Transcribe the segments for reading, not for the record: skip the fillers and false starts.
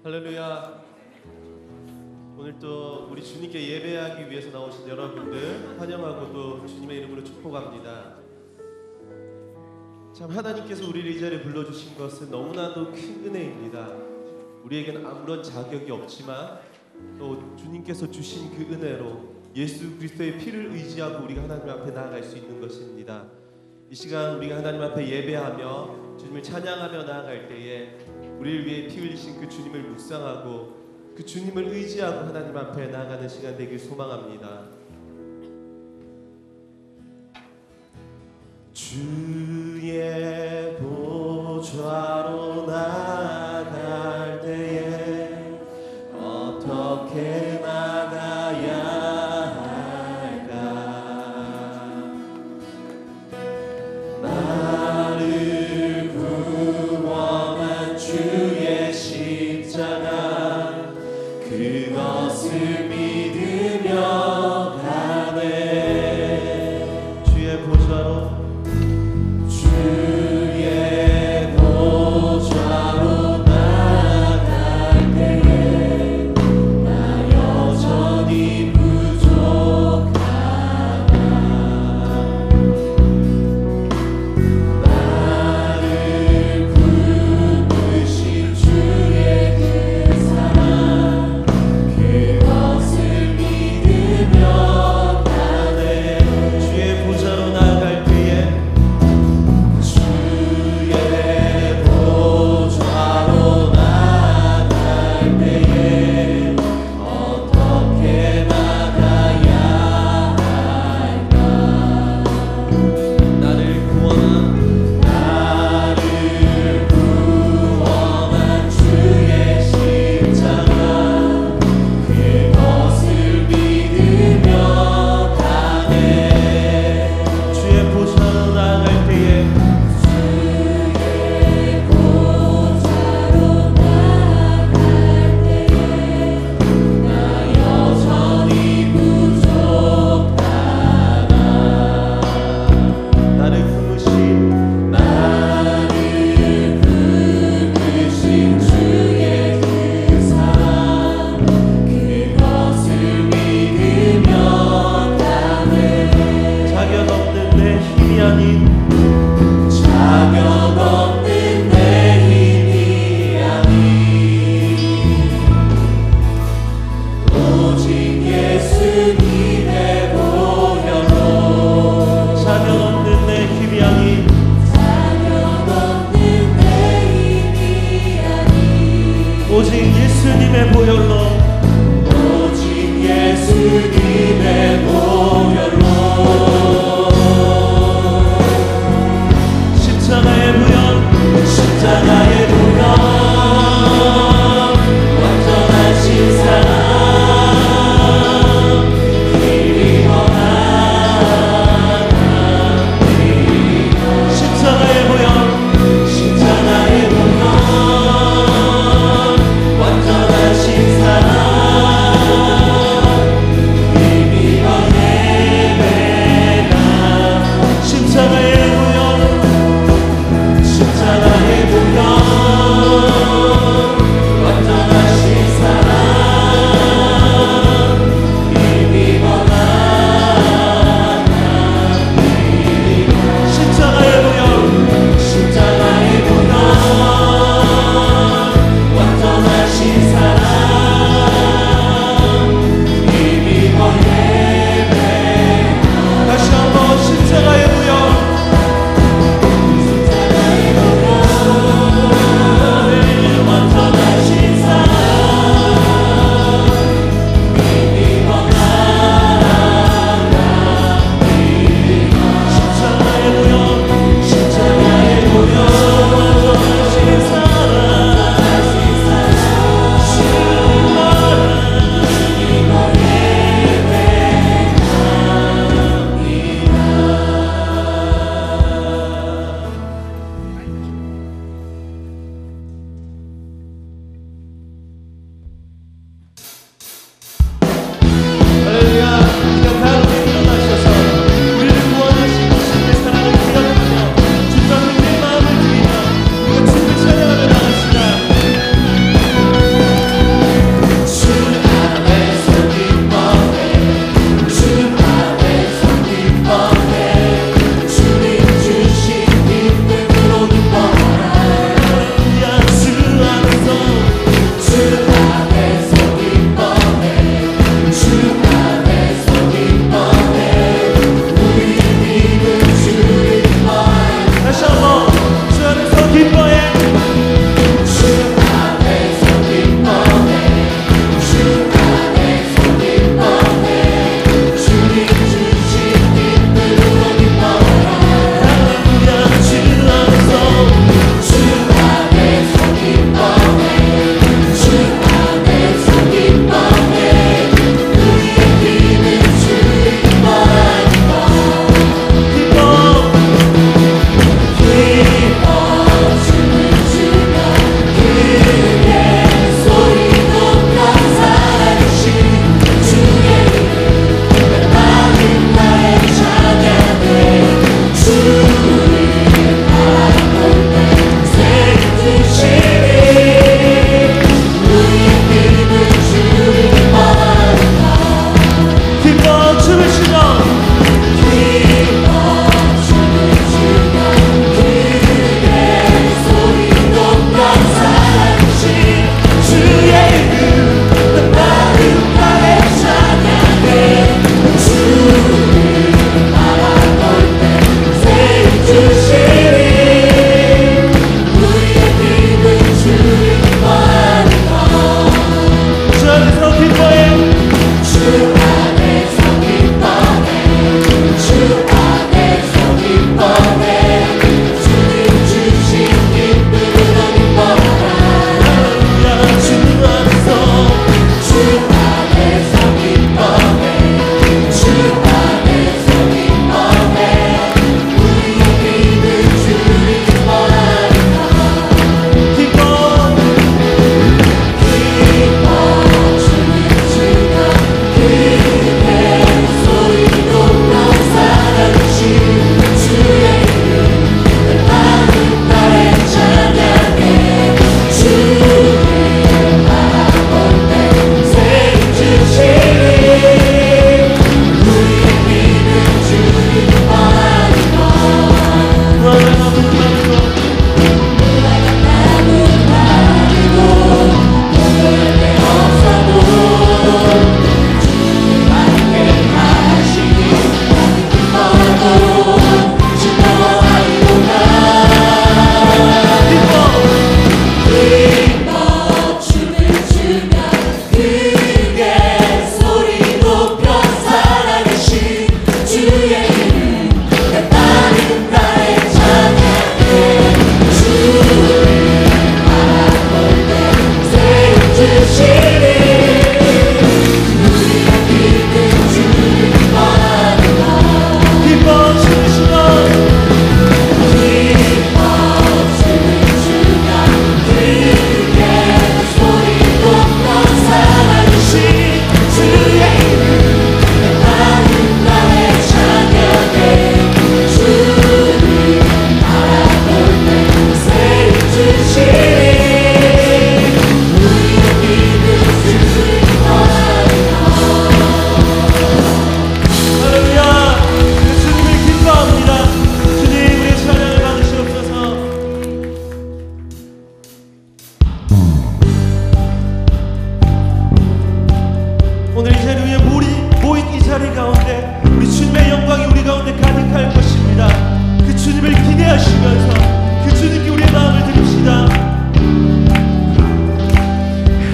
할렐루야. 오늘 또 우리 주님께 예배하기 위해서 나오신 여러분들 환영하고 또 주님의 이름으로 축복합니다. 참 하나님께서 우리를 이 자리에 불러주신 것은 너무나도 큰 은혜입니다. 우리에게는 아무런 자격이 없지만 또 주님께서 주신 그 은혜로 예수 그리스도의 피를 의지하고 우리가 하나님 앞에 나아갈 수 있는 것입니다. 이 시간 우리가 하나님 앞에 예배하며 주님을 찬양하며 나아갈 때에 우리를 위해 피 흘리신 그 주님을 묵상하고 그 주님을 의지하고 하나님 앞에 나아가는 시간 되길 소망합니다. 주의 보좌로 나아갈 때에 어떻게 나가야 할까? 나를 구원한 주의 십자가 그것을 믿으며 가네. 주의 보좌로 나아갈 때에 나 여전히 부족하다. 나를 부르신 주의 그 사랑 그것을 믿으며 가네. 주의 보좌로 나아갈 때에 오직 예수님의 보혈로 오직 예수님의 보혈로 십자가의 보혈 십자가의 보혈 완전하신 사랑 십자가의 보혈 십자가의 보혈 완전하신 사랑 의미와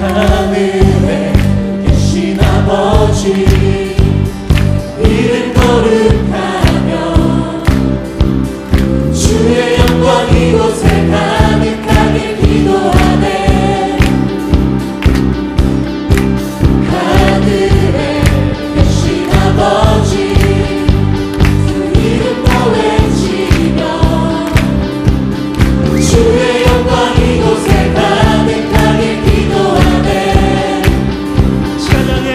하늘에 계신 아버지 이름 거룩하며 주의 영광 이곳에 가득하게 기도하네. 하늘에 계신 아버지 그 이름과 외치며 주의 영광 이곳에 가득하게 기도하네. 찬양해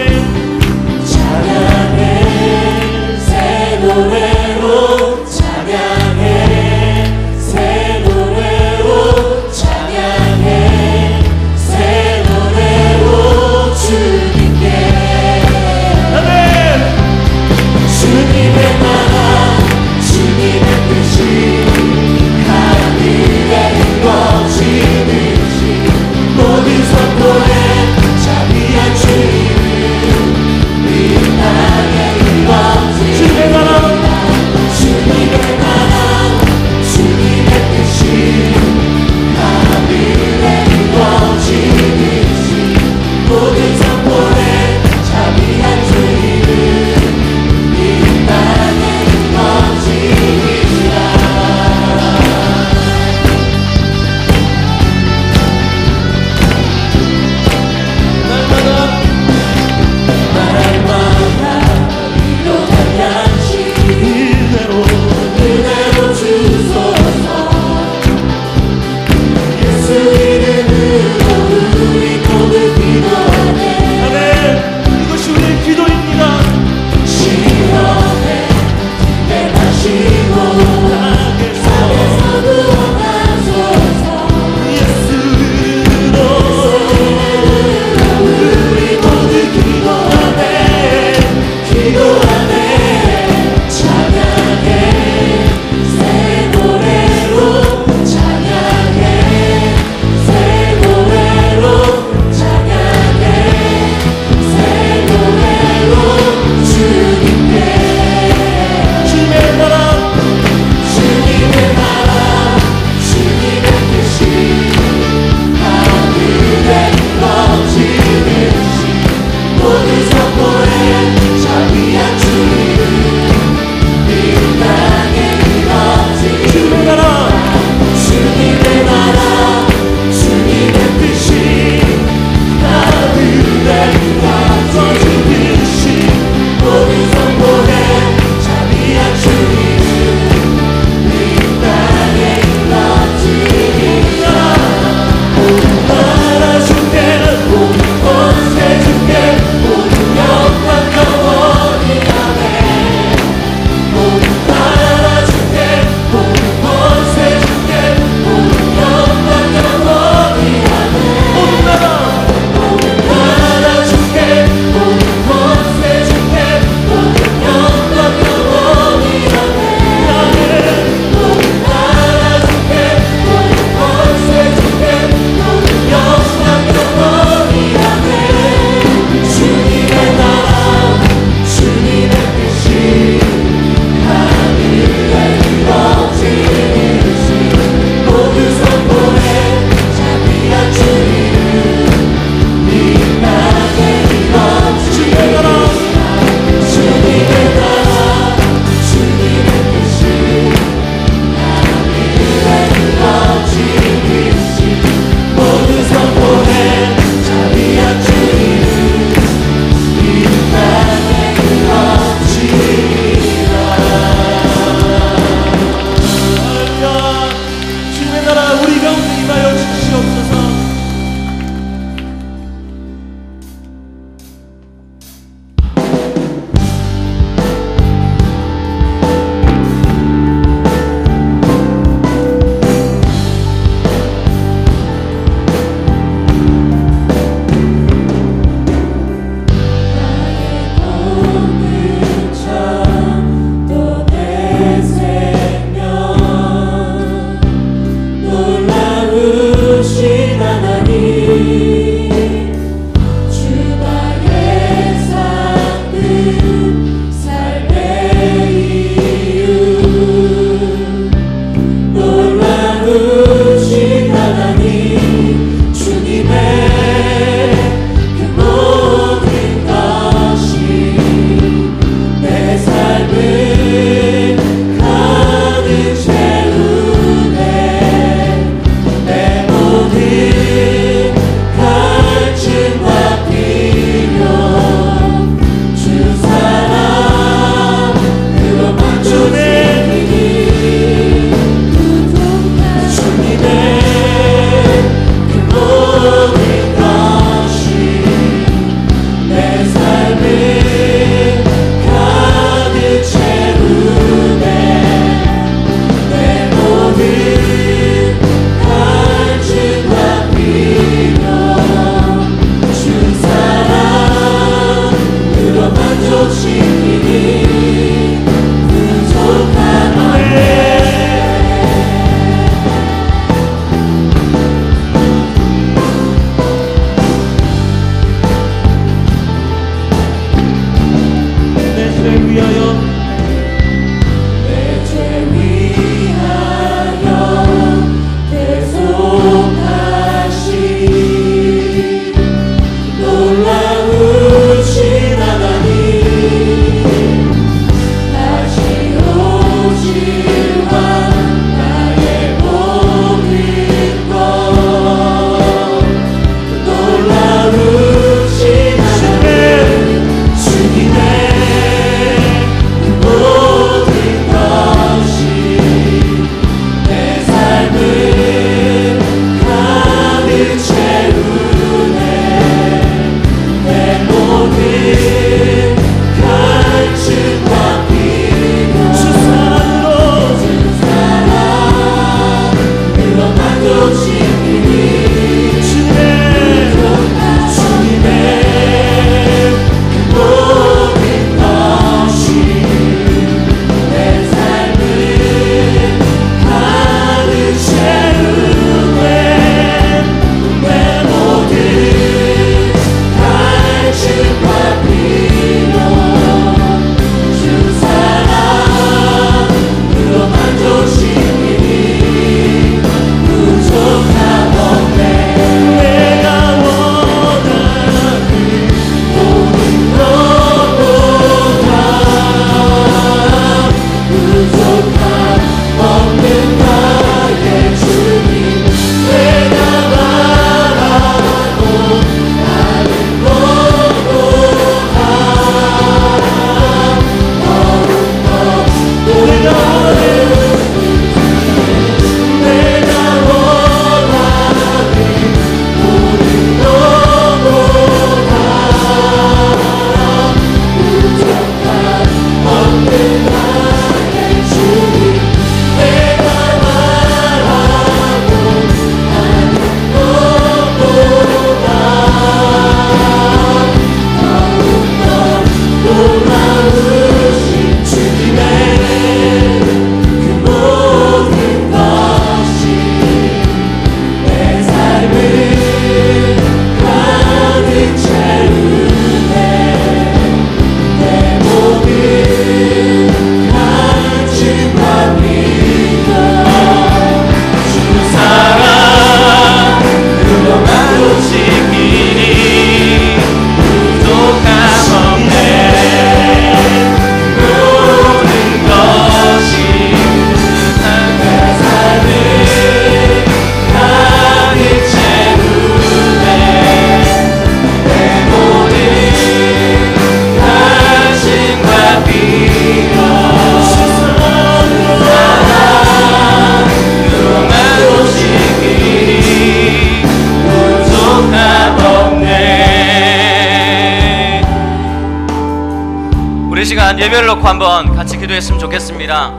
시간 예배를 놓고 한번 같이 기도했으면 좋겠습니다.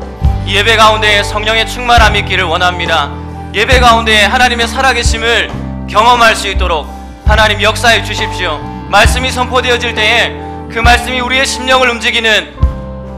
이 예배 가운데 성령의 충만함이 있기를 원합니다. 예배 가운데 하나님의 살아계심을 경험할 수 있도록 하나님 역사해 주십시오. 말씀이 선포되어질 때에 그 말씀이 우리의 심령을 움직이는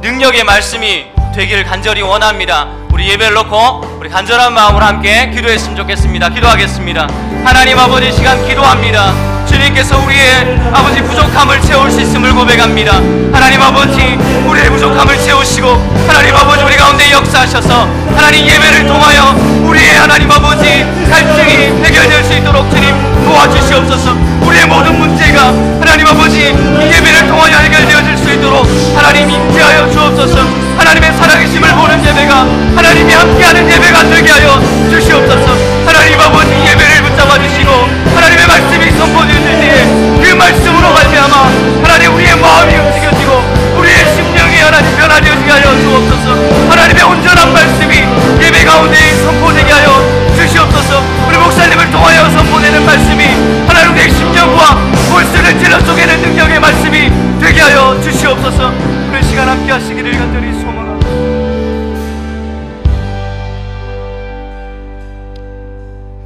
능력의 말씀이 되기를 간절히 원합니다. 우리 예배를 놓고 우리 간절한 마음으로 함께 기도했으면 좋겠습니다. 기도하겠습니다. 하나님 아버지, 시간 기도합니다. 주님께서 우리의 아버지 부족함을 채울 수 있음을 고백합니다. 하나님 아버지, 우리의 부족함을 채우시고 하나님 아버지 우리 가운데 역사하셔서 하나님 예배를 통하여 우리의 하나님 아버지 갈증이 해결될 수 있도록 주님 도와주시옵소서. 우리의 모든 문제가 하나님 아버지 이 예배를 통하여 해결되어질 수 있도록 하나님 임재하여 주옵소서. 하나님의 살아계심을 보는 예배가 하나님이 함께하는 예배가 되게 하여 주시옵소서. 하나님 아버지 예배를 붙잡아 주시고 하나님의 말씀이 선포되어질 때에 그 말씀으로 말미암아 하나님 우리의 마음이 움직여지고 우리의 심령이 하나님 변화되어지게 하여 주옵소서. 하나님의 온전한 말씀이 예배 가운데 선포되게 하여 주시옵소서. 우리 목사님을 통하여 선포되는 말씀이 하나님 우리의 심령과 골수를 찔러 쪼개는 능력의 말씀이 되게 하여 주시옵소서. 우리 시간 함께 하시기를 간절히 소망합니다.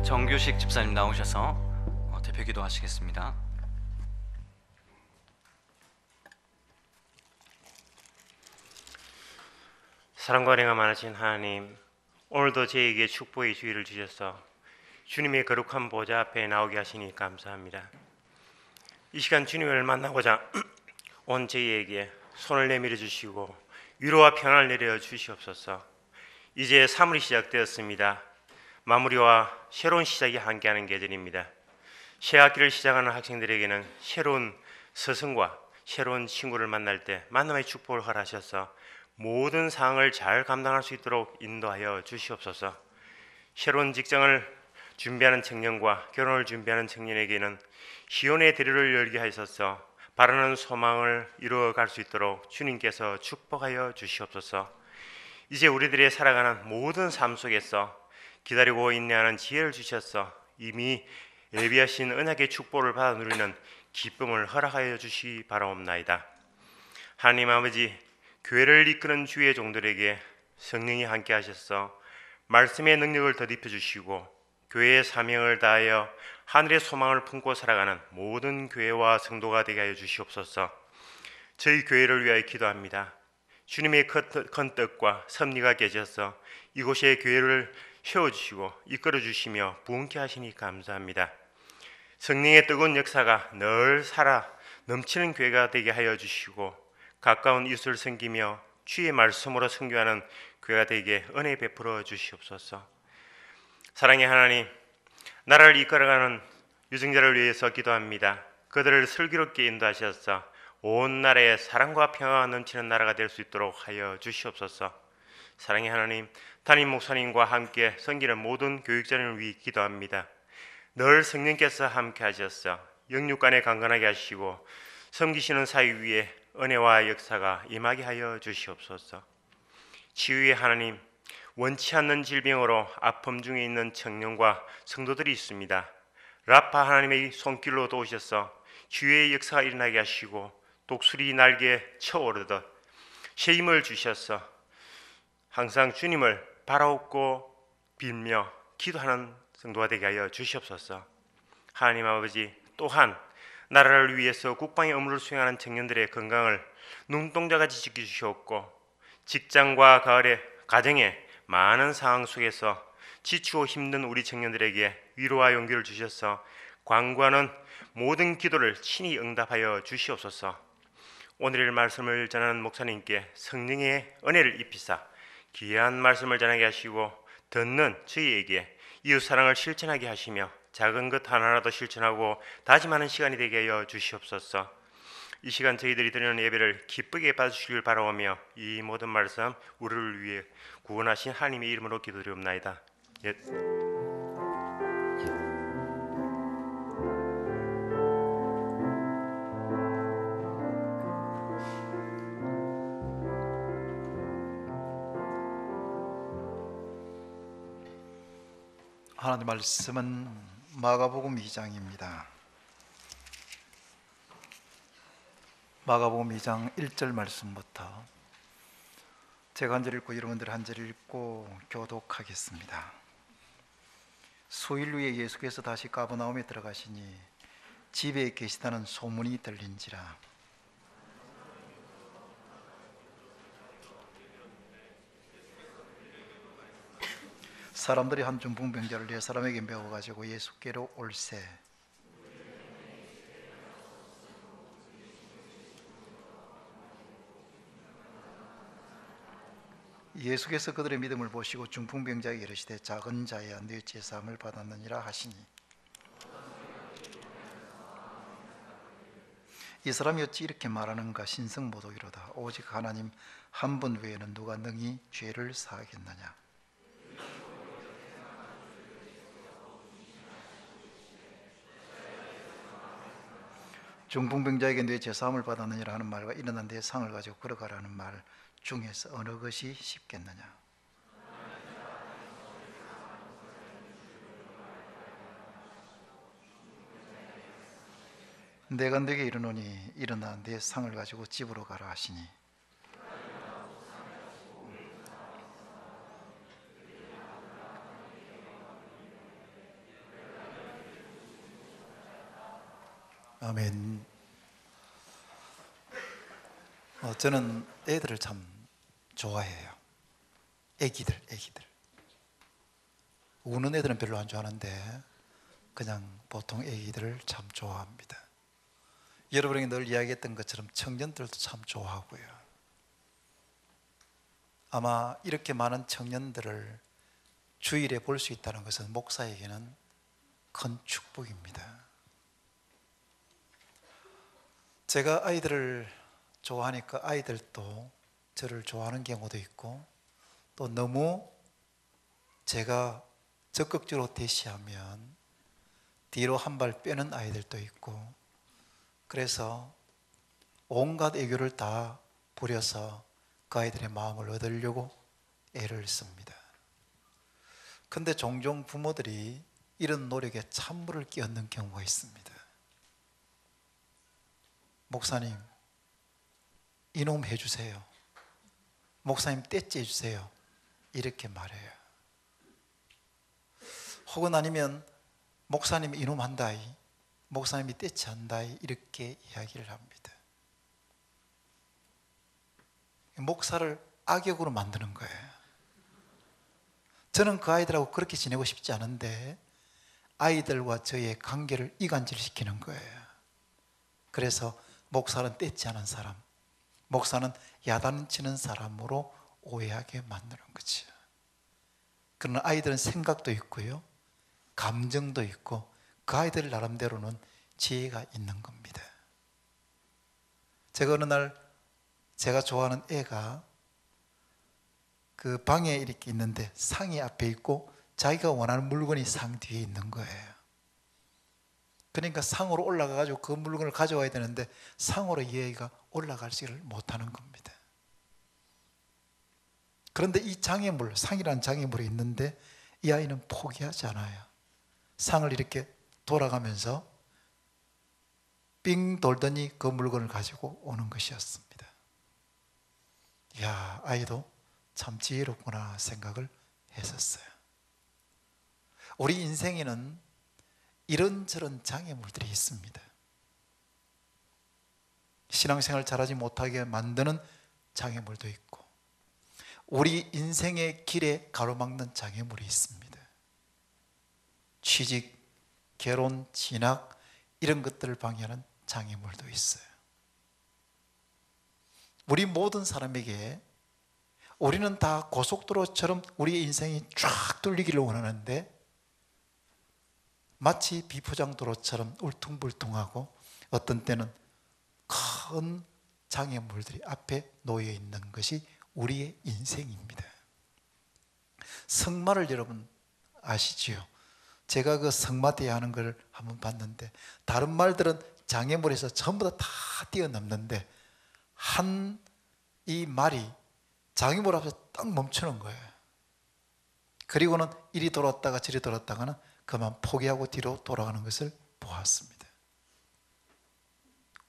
정규식 집사님 나오셔서 대표 기도하시겠습니다. 사랑과 은혜가 많으신 하나님, 오늘도 저에게 축복의 주의를 주셔서 주님의 거룩한 보좌 앞에 나오게 하시니 감사합니다. 이 시간 주님을 만나고자 온 저희에게 손을 내밀어 주시고 위로와 평안을 내려 주시옵소서. 이제 3월이 시작되었습니다. 마무리와 새로운 시작이 함께하는 계절입니다. 새 학기를 시작하는 학생들에게는 새로운 스승과 새로운 친구를 만날 때 만남의 축복을 허락하셔서 모든 상황을 잘 감당할 수 있도록 인도하여 주시옵소서. 새로운 직장을 준비하는 청년과 결혼을 준비하는 청년에게는 시온의 대로를 열게 하셔서 바라는 소망을 이루어갈 수 있도록 주님께서 축복하여 주시옵소서. 이제 우리들의 살아가는 모든 삶 속에서 기다리고 인내하는 지혜를 주셔서 이미 예비하신 언약의 축복을 받아 누리는 기쁨을 허락하여 주시 바라옵나이다. 하나님 아버지, 교회를 이끄는 주의 종들에게 성령이 함께 하셔서 말씀의 능력을 덧입혀 주시고 교회의 사명을 다하여 하늘의 소망을 품고 살아가는 모든 교회와 성도가 되게 하여 주시옵소서. 저희 교회를 위하여 기도합니다. 주님의 큰 뜻과 섭리가 계셔서 이곳에 교회를 세워주시고 이끌어주시며 부흥케 하시니 감사합니다. 성령의 뜨거운 역사가 늘 살아 넘치는 교회가 되게 하여 주시고 가까운 이웃을 섬기며 주의 말씀으로 선교하는 교회가 되게 은혜 베풀어 주시옵소서. 사랑의 하나님, 나라를 이끌어가는 유증자를 위해서 기도합니다. 그들을 슬기롭게 인도하셔서 온 나라에 사랑과 평화가 넘치는 나라가 될 수 있도록 하여 주시옵소서. 사랑의 하나님, 담임 목사님과 함께 섬기는 모든 교육자를 위해 기도합니다. 늘 성령께서 함께 하셔서 영육간에 강건하게 하시고 섬기시는 사이 위에 은혜와 역사가 임하게 하여 주시옵소서. 치유의 하나님, 원치 않는 질병으로 아픔 중에 있는 청년과 성도들이 있습니다. 라파 하나님의 손길로 도우셔서 치유의 역사가 일어나게 하시고 독수리 날개에 쳐오르듯 새 힘을 주셔서 항상 주님을 바라옵고 빌며 기도하는 성도가 되게 하여 주시옵소서. 하나님 아버지, 또한 나라를 위해서 국방의 업무를 수행하는 청년들의 건강을 눈동자같이 지켜주시옵고 직장과 가정의 많은 상황 속에서 지치고 힘든 우리 청년들에게 위로와 용기를 주셔서 관구하는 모든 기도를 친히 응답하여 주시옵소서. 오늘 말씀을 전하는 목사님께 성령의 은혜를 입히사 귀한 말씀을 전하게 하시고 듣는 저희에게 이웃사랑을 실천하게 하시며 작은 것 하나라도 실천하고 다짐하는 시간이 되게 하여 주시옵소서. 이 시간 저희들이 드리는 예배를 기쁘게 받으시길 바라오며 이 모든 말씀 우리를 위해 구원하신 하나님의 이름으로 기도드리옵나이다. 하나님 말씀은 마가복음 2장입니다. 마가복음 2장 1절 말씀부터 제가 한 절 읽고 여러분들 한 절 읽고 교독하겠습니다. 수일 후에 예수께서 다시 가버나움에 들어가시니 집에 계시다는 소문이 들린지라. 사람들이 한 중풍병자를 4사람에게 메워가지고 예수께로 올세 예수께서 그들의 믿음을 보시고 중풍병자에게 이르시되 작은 자야 네 제사함을 받았느니라 하시니 이 사람이 어찌 이렇게 말하는가? 신성모독이로다. 오직 하나님 한 분 외에는 누가 능히 죄를 사하겠느냐? 중풍병자에게 네 제사함을 받았느니라 하는 말과 일어난 데 상을 가지고 걸어가라는 말 중에서 어느 것이 쉽겠느냐? 내가 네게 이르노니 일어나 네 상을 가지고 집으로 가라 하시니 아멘. 저는 애들을 참 좋아해요. 애기들 우는 애들은 별로 안 좋아하는데 그냥 보통 애기들을 참 좋아합니다. 여러분에게 늘 이야기했던 것처럼 청년들도 참 좋아하고요. 아마 이렇게 많은 청년들을 주일에 볼 수 있다는 것은 목사에게는 큰 축복입니다. 제가 아이들을 좋아하니까 아이들도 저를 좋아하는 경우도 있고 또 너무 제가 적극적으로 대시하면 뒤로 한 발 빼는 아이들도 있고 그래서 온갖 애교를 다 부려서 그 아이들의 마음을 얻으려고 애를 씁니다. 그런데 종종 부모들이 이런 노력에 찬물을 끼얹는 경우가 있습니다. 목사님, 이놈 해주세요. 목사님 떼찌 해주세요. 이렇게 말해요. 혹은 아니면 목사님이 이놈 한다이, 목사님이 떼찌 한다이 이렇게 이야기를 합니다. 목사를 악역으로 만드는 거예요. 저는 그 아이들하고 그렇게 지내고 싶지 않은데 아이들과 저의 관계를 이간질시키는 거예요. 그래서 목사는 떼지 않은 사람, 목사는 야단치는 사람으로 오해하게 만드는 거죠. 그러나 아이들은 생각도 있고요, 감정도 있고 그 아이들 나름대로는 지혜가 있는 겁니다. 제가 어느 날 제가 좋아하는 애가 그 방에 이렇게 있는데 상이 앞에 있고 자기가 원하는 물건이 상 뒤에 있는 거예요. 그러니까 상으로 올라가가지고 그 물건을 가져와야 되는데 상으로 이 아이가 올라가지를 못하는 겁니다. 그런데 이 장애물, 상이라는 장애물이 있는데 이 아이는 포기하지 않아요. 상을 이렇게 돌아가면서 삥 돌더니 그 물건을 가지고 오는 것이었습니다. 이야, 아이도 참 지혜롭구나 생각을 했었어요. 우리 인생에는 이런저런 장애물들이 있습니다. 신앙생활 잘하지 못하게 만드는 장애물도 있고 우리 인생의 길에 가로막는 장애물이 있습니다. 취직, 결혼, 진학 이런 것들을 방해하는 장애물도 있어요. 우리 모든 사람에게 우리는 다 고속도로처럼 우리의 인생이 쫙 뚫리기를 원하는데 마치 비포장도로처럼 울퉁불퉁하고 어떤 때는 큰 장애물들이 앞에 놓여 있는 것이 우리의 인생입니다. 성마를 여러분 아시지요? 제가 그 성마 대하는 걸 한번 봤는데 다른 말들은 장애물에서 전부 다 뛰어넘는데 이 말이 장애물 앞에서 딱 멈추는 거예요. 그리고는 이리 돌았다가 저리 돌았다가는 그만 포기하고 뒤로 돌아가는 것을 보았습니다.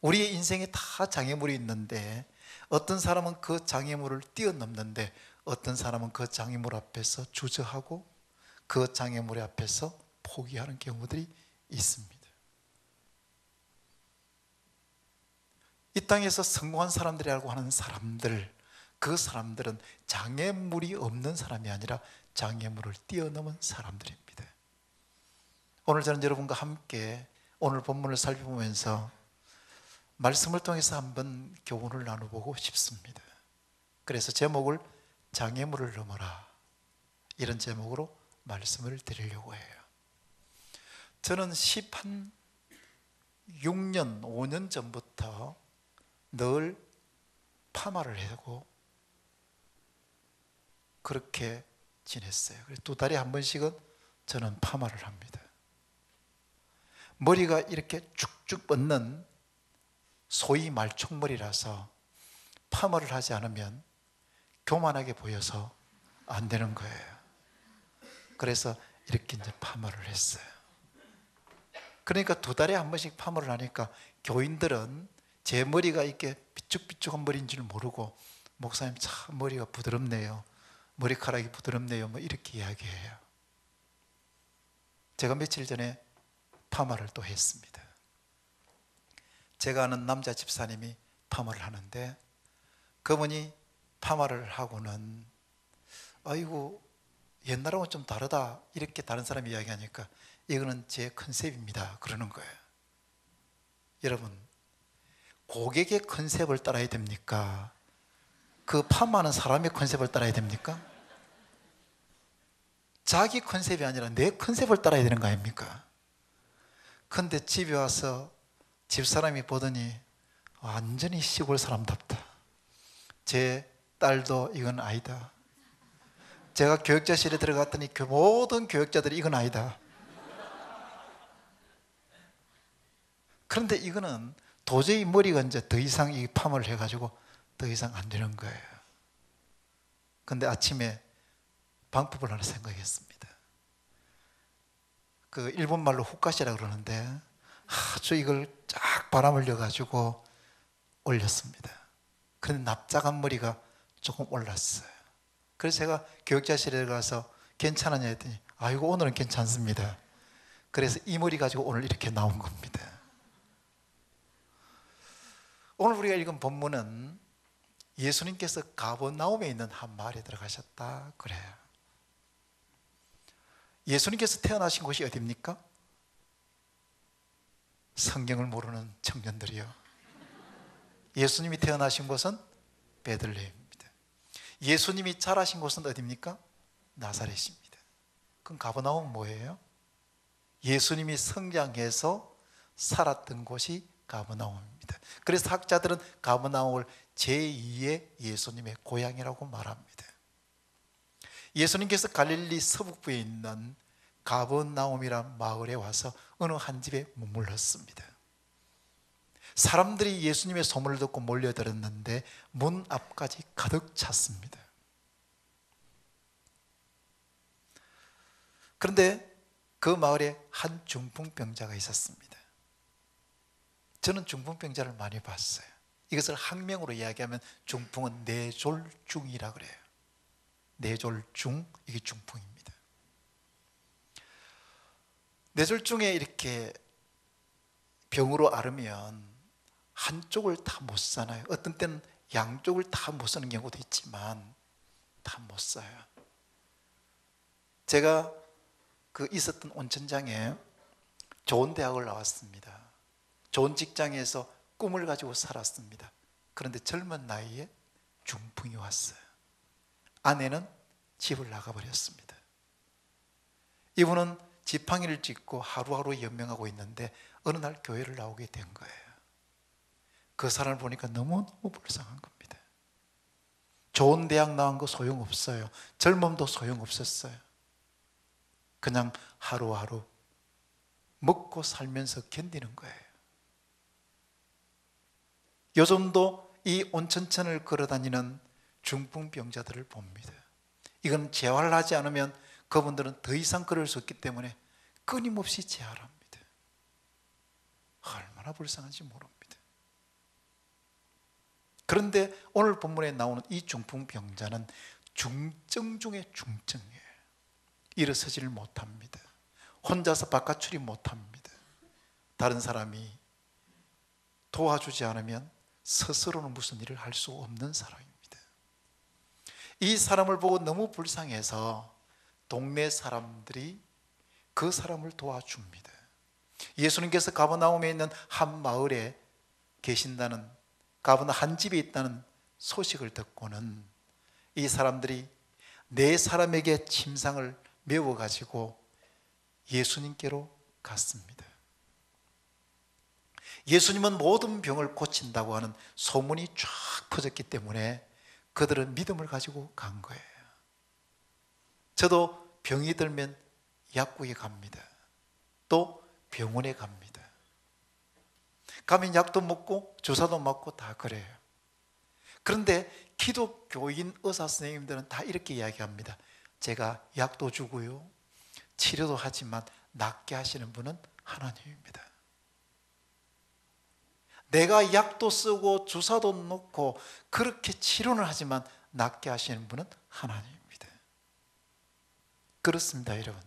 우리의 인생에 다 장애물이 있는데 어떤 사람은 그 장애물을 뛰어넘는데 어떤 사람은 그 장애물 앞에서 주저하고 그 장애물 앞에서 포기하는 경우들이 있습니다. 이 땅에서 성공한 사람들이라고 하는 사람들, 그 사람들은 장애물이 없는 사람이 아니라 장애물을 뛰어넘은 사람들입니다. 오늘 저는 여러분과 함께 오늘 본문을 살펴보면서 말씀을 통해서 한번 교훈을 나눠보고 싶습니다. 그래서 제목을 장애물을 넘어라, 이런 제목으로 말씀을 드리려고 해요. 저는 6년, 5년 전부터 늘 파마를 하고 그렇게 지냈어요. 그래서 2달에 한 번씩은 저는 파마를 합니다. 머리가 이렇게 쭉쭉 뻗는 소위 말총머리라서 파마를 하지 않으면 교만하게 보여서 안 되는 거예요. 그래서 이렇게 이제 파마를 했어요. 그러니까 2달에 한 번씩 파마를 하니까 교인들은 제 머리가 이렇게 삐쭉삐쭉한 머리인 줄 모르고 목사님 참 머리가 부드럽네요, 머리카락이 부드럽네요, 뭐 이렇게 이야기해요. 제가 며칠 전에 파마를 또 했습니다. 제가 아는 남자 집사님이 파마를 하는데 그분이 파마를 하고는 아이고 옛날하고는 좀 다르다, 이렇게 다른 사람이 이야기하니까 이거는 제 컨셉입니다 그러는 거예요. 여러분, 고객의 컨셉을 따라야 됩니까? 그 파마하는 사람의 컨셉을 따라야 됩니까? 자기 컨셉이 아니라 내 컨셉을 따라야 되는 거 아닙니까? 근데 집에 와서 집사람이 보더니 완전히 시골 사람답다, 제 딸도 이건 아니다, 제가 교육자실에 들어갔더니 모든 교육자들이 이건 아니다. 그런데 이거는 도저히 머리가 이제 더 이상 이 파마를 해가지고 더 이상 안 되는 거예요. 근데 아침에 방법을 하나 생각했습니다. 그 일본말로 후카시라 그러는데 아주 이걸 쫙 바람을 넣어가지고 올렸습니다. 그런데 납작한 머리가 조금 올랐어요. 그래서 제가 교육자실에 가서 괜찮았냐 했더니 아이고 오늘은 괜찮습니다. 그래서 이 머리 가지고 오늘 이렇게 나온 겁니다. 오늘 우리가 읽은 본문은 예수님께서 가버나움에 있는 한 마을에 들어가셨다 그래요. 예수님께서 태어나신 곳이 어디입니까? 성경을 모르는 청년들이요, 예수님이 태어나신 곳은 베들레헴입니다. 예수님이 자라신 곳은 어디입니까? 나사렛입니다. 그럼 가버나움은 뭐예요? 예수님이 성장해서 살았던 곳이 가버나움입니다. 그래서 학자들은 가버나움을 제2의 예수님의 고향이라고 말합니다. 예수님께서 갈릴리 서북부에 있는 가버나움이란 마을에 와서 어느 한 집에 머물렀습니다. 사람들이 예수님의 소문을 듣고 몰려들었는데 문 앞까지 가득 찼습니다. 그런데 그 마을에 한 중풍병자가 있었습니다. 저는 중풍병자를 많이 봤어요. 이것을 학명으로 이야기하면 중풍은 뇌졸중이라 그래요. 뇌졸중, 이게 중풍입니다. 뇌졸중에 이렇게 병으로 앓으면 한쪽을 다 못 사나요? 어떤 때는 양쪽을 다 못 쓰는 경우도 있지만 다 못 써요. 제가 그 있었던 온천장에 좋은 대학을 나왔습니다. 좋은 직장에서 꿈을 가지고 살았습니다. 그런데 젊은 나이에 중풍이 왔어요. 아내는 집을 나가버렸습니다. 이분은 지팡이를 짚고 하루하루 연명하고 있는데 어느 날 교회를 나오게 된 거예요. 그 사람을 보니까 너무너무 불쌍한 겁니다. 좋은 대학 나온 거 소용없어요. 젊음도 소용없었어요. 그냥 하루하루 먹고 살면서 견디는 거예요. 요즘도 이 온천천을 걸어다니는 중풍병자들을 봅니다. 이건 재활을 하지 않으면 그분들은 더 이상 걸을 수 없기 때문에 끊임없이 재활합니다. 얼마나 불쌍한지 모릅니다. 그런데 오늘 본문에 나오는 이 중풍병자는 중증 중에 중증이에요. 일어서지를 못합니다. 혼자서 바깥 출입 못합니다. 다른 사람이 도와주지 않으면 스스로는 무슨 일을 할 수 없는 사람입니다. 이 사람을 보고 너무 불쌍해서 동네 사람들이 그 사람을 도와줍니다. 예수님께서 가버나움에 있는 한 마을에 계신다는, 가버나움 한 집에 있다는 소식을 듣고는 이 사람들이 네 사람에게 침상을 메워가지고 예수님께로 갔습니다. 예수님은 모든 병을 고친다고 하는 소문이 쫙 퍼졌기 때문에 그들은 믿음을 가지고 간 거예요. 저도 병이 들면 약국에 갑니다. 또 병원에 갑니다. 가면 약도 먹고 주사도 맞고 다 그래요. 그런데 기독교인 의사 선생님들은 다 이렇게 이야기합니다. 제가 약도 주고요, 치료도 하지만 낫게 하시는 분은 하나님입니다. 내가 약도 쓰고 주사도 놓고 그렇게 치료는 하지만 낫게 하시는 분은 하나님입니다. 그렇습니다, 여러분.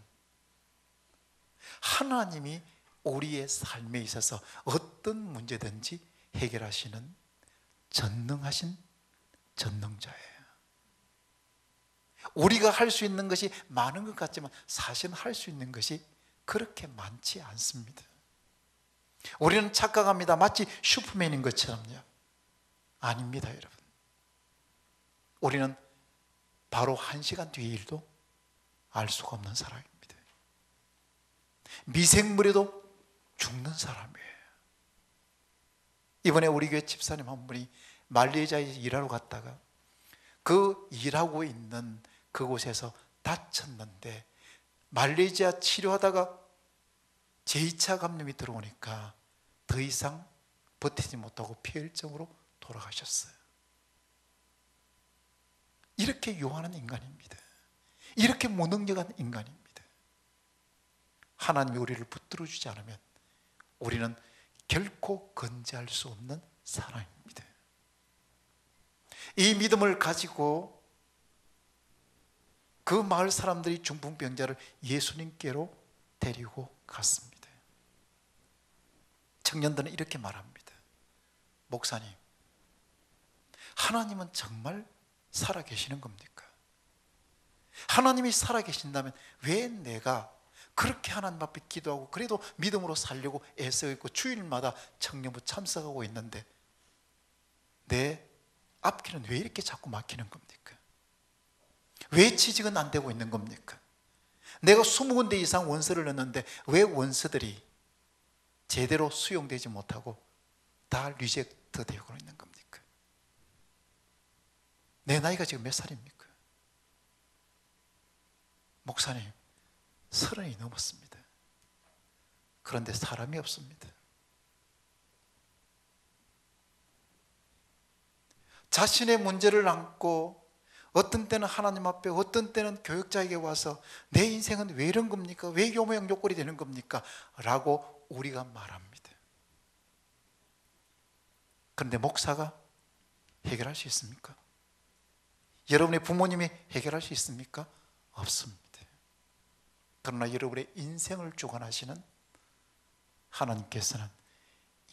하나님이 우리의 삶에 있어서 어떤 문제든지 해결하시는 전능하신 전능자예요. 우리가 할 수 있는 것이 많은 것 같지만 사실은 할 수 있는 것이 그렇게 많지 않습니다. 우리는 착각합니다. 마치 슈퍼맨인 것처럼요. 아닙니다, 여러분. 우리는 바로 1시간 뒤의 일도 알 수가 없는 사람입니다. 미생물에도 죽는 사람이에요. 이번에 우리 교회 집사님 한 분이 말레이시아에 일하러 갔다가 그 일하고 있는 그곳에서 다쳤는데 말레이시아 치료하다가 제2차 감염이 들어오니까 더 이상 버티지 못하고 폐혈증으로 돌아가셨어요. 이렇게 요한한 인간입니다. 이렇게 무능력한 인간입니다. 하나님이 우리를 붙들어 주지 않으면 우리는 결코 건재할 수 없는 사람입니다. 이 믿음을 가지고 그 마을 사람들이 중풍병자를 예수님께로 데리고 갔습니다. 청년들은 이렇게 말합니다. 목사님, 하나님은 정말 살아계시는 겁니까? 하나님이 살아계신다면 왜 내가 그렇게 하나님 앞에 기도하고 그래도 믿음으로 살려고 애쓰고 있고 주일마다 청년부 참석하고 있는데 내 앞길은 왜 이렇게 자꾸 막히는 겁니까? 왜 취직은 안 되고 있는 겁니까? 내가 20군데 이상 원서를 넣었는데 왜 원서들이 제대로 수용되지 못하고 다 리젝트 되고 있는 겁니까? 내 나이가 지금 몇 살입니까? 목사님, 30이 넘었습니다. 그런데 사람이 없습니다. 자신의 문제를 안고 어떤 때는 하나님 앞에, 어떤 때는 교육자에게 와서 내 인생은 왜 이런 겁니까? 왜 요모양 요꼴이 되는 겁니까? 라고 우리가 말합니다. 그런데 목사가 해결할 수 있습니까? 여러분의 부모님이 해결할 수 있습니까? 없습니다. 그러나 여러분의 인생을 주관하시는 하나님께서는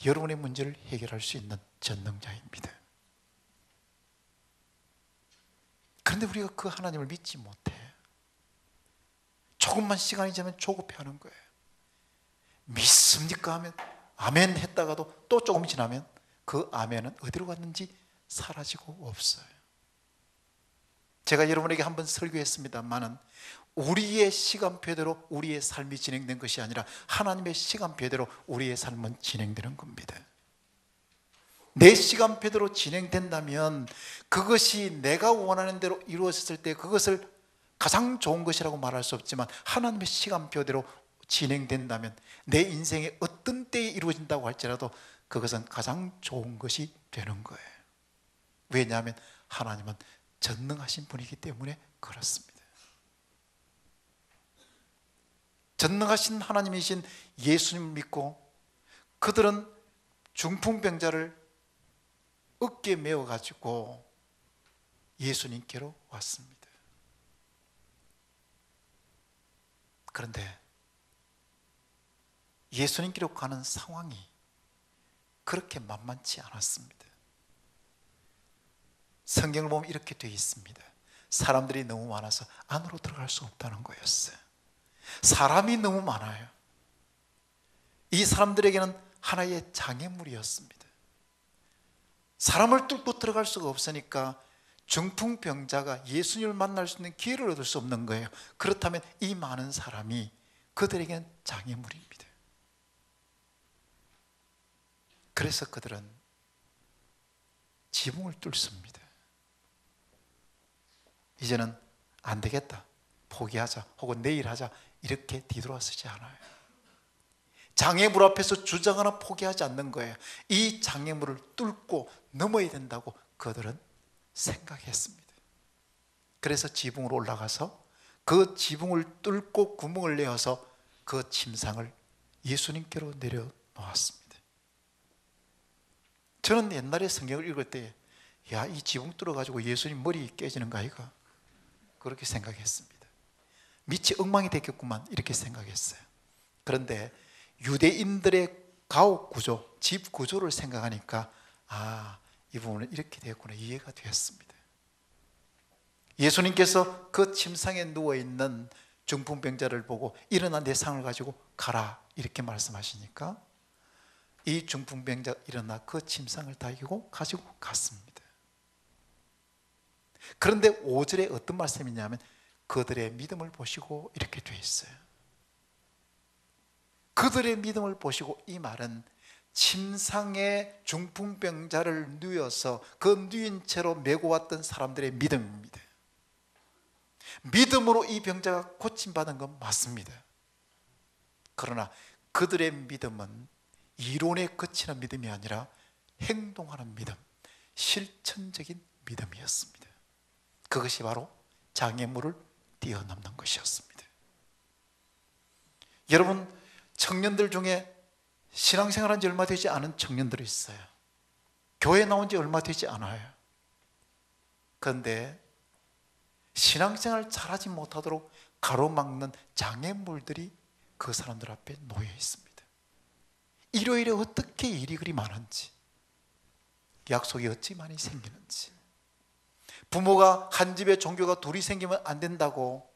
여러분의 문제를 해결할 수 있는 전능자입니다. 그런데 우리가 그 하나님을 믿지 못해. 조금만 시간이 지나면 조급해하는 거예요. 믿습니까? 하면 아멘 했다가도 또 조금 지나면 그 아멘은 어디로 갔는지 사라지고 없어요. 제가 여러분에게 한번 설교했습니다만은 우리의 시간표대로 우리의 삶이 진행된 것이 아니라 하나님의 시간표대로 우리의 삶은 진행되는 겁니다. 내 시간표대로 진행된다면 그것이 내가 원하는 대로 이루어졌을 때 그것을 가장 좋은 것이라고 말할 수 없지만 하나님의 시간표대로 진행된다면 내 인생의 어떤 때에 이루어진다고 할지라도 그것은 가장 좋은 것이 되는 거예요. 왜냐하면 하나님은 전능하신 분이기 때문에 그렇습니다. 전능하신 하나님이신 예수님을 믿고 그들은 중풍병자를 어깨에 메어가지고 예수님께로 왔습니다. 그런데 예수님께로 가는 상황이 그렇게 만만치 않았습니다. 성경을 보면 이렇게 되어 있습니다. 사람들이 너무 많아서 안으로 들어갈 수 없다는 거였어요. 사람이 너무 많아요. 이 사람들에게는 하나의 장애물이었습니다. 사람을 뚫고 들어갈 수가 없으니까 중풍병자가 예수님을 만날 수 있는 기회를 얻을 수 없는 거예요. 그렇다면 이 많은 사람이 그들에게는 장애물입니다. 그래서 그들은 지붕을 뚫습니다. 이제는 안 되겠다, 포기하자, 혹은 내일 하자, 이렇게 뒤돌아서지 않아요. 장애물 앞에서 주저하거나 포기하지 않는 거예요. 이 장애물을 뚫고 넘어야 된다고 그들은 생각했습니다. 그래서 지붕으로 올라가서 그 지붕을 뚫고 구멍을 내어서 그 침상을 예수님께로 내려놓았습니다. 저는 옛날에 성경을 읽을 때, 야, 이 지붕 뚫어가지고 예수님 머리 깨지는 거 아이가? 그렇게 생각했습니다. 밑이 엉망이 됐겠구만, 이렇게 생각했어요. 그런데 유대인들의 가옥 구조, 집 구조를 생각하니까 이 부분은 이렇게 되었구나, 이해가 되었습니다. 예수님께서 그 침상에 누워있는 중풍병자를 보고 일어나 내 상을 가지고 가라, 이렇게 말씀하시니까 이 중풍병자가 일어나 그 침상을 다기고 가지고 갔습니다. 그런데 5절에 어떤 말씀이냐면 그들의 믿음을 보시고 이렇게 되어 있어요. 그들의 믿음을 보시고, 이 말은 침상에 중풍병자를 누워서 그 누인 채로 메고 왔던 사람들의 믿음입니다. 믿음으로 이 병자가 고침받은 건 맞습니다. 그러나 그들의 믿음은 이론에 그치는 믿음이 아니라 행동하는 믿음, 실천적인 믿음이었습니다. 그것이 바로 장애물을 뛰어넘는 것이었습니다. 여러분, 청년들 중에 신앙생활한 지 얼마 되지 않은 청년들이 있어요. 교회 나온 지 얼마 되지 않아요. 그런데 신앙생활 잘하지 못하도록 가로막는 장애물들이 그 사람들 앞에 놓여 있습니다. 일요일에 어떻게 일이 그리 많은지, 약속이 어찌 많이 생기는지, 부모가 한 집에 종교가 둘이 생기면 안 된다고